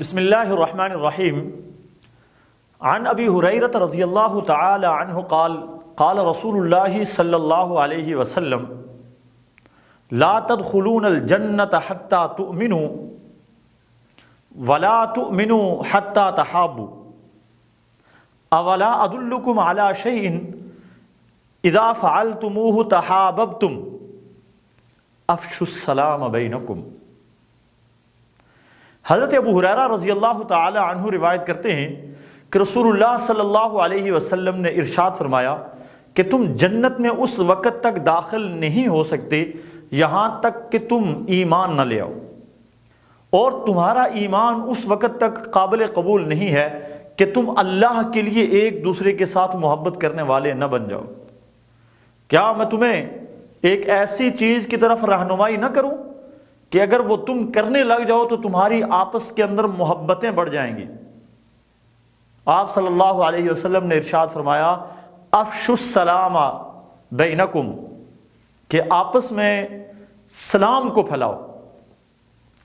بسم اللہ الرحمن الرحیم عن ابی ہریرہ رضی اللہ تعالی عنہ قال قال رسول اللہ صلی اللہ علیہ وسلم لا تدخلون الجنۃ حتی تؤمنوا ولا تؤمنوا حتی تحابوا اولا ادلکم علی شیء اذا فعلتموه تحاببتم افشوا السلام بینکم۔ حضرت ابو ہریرہ رضی اللہ تعالی عنہ روایت کرتے ہیں کہ رسول اللہ صلی اللہ علیہ وسلم نے ارشاد فرمایا کہ تم جنت میں اس وقت تک داخل نہیں ہو سکتے یہاں تک کہ تم ایمان نہ لے آؤ، اور تمہارا ایمان اس وقت تک قابل قبول نہیں ہے کہ تم اللہ کے لیے ایک دوسرے کے ساتھ محبت کرنے والے نہ بن جاؤ۔ کیا میں تمہیں ایک ایسی چیز کی طرف رہنمائی نہ کروں کہ اگر وہ تم کرنے لگ جاؤ تو تمہاری آپس کے اندر محبتیں بڑھ جائیں گی؟ آپ صلی اللہ علیہ وسلم نے ارشاد فرمایا افشوا السلام بینکم، کہ آپس میں سلام کو پھیلاؤ۔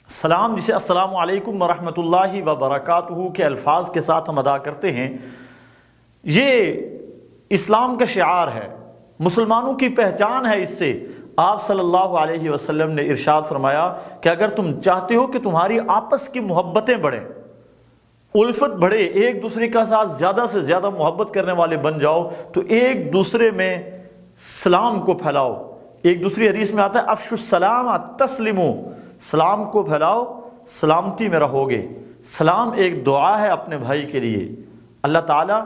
سلام جسے السلام علیکم ورحمۃ اللہ وبرکاتہ کے الفاظ کے ساتھ ہم ادا کرتے ہیں، یہ اسلام کا شعار ہے، مسلمانوں کی پہچان ہے۔ اس سے آپ صلی اللہ علیہ وسلم نے ارشاد فرمایا کہ اگر تم چاہتے ہو کہ تمہاری آپس کی محبتیں بڑھیں، الفت بڑھے، ایک دوسرے کا ساتھ زیادہ سے زیادہ محبت کرنے والے بن جاؤ، تو ایک دوسرے میں سلام کو پھیلاؤ۔ ایک دوسری حدیث میں آتا ہے افشوا السلام تسلموا، سلام کو پھیلاؤ، سلامتی میں رہو گے۔ سلام ایک دعا ہے اپنے بھائی کے لیے۔ اللہ تعالی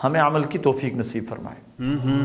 ہمیں عمل کی توفیق نصیب فرمائے۔ Mm-hmm.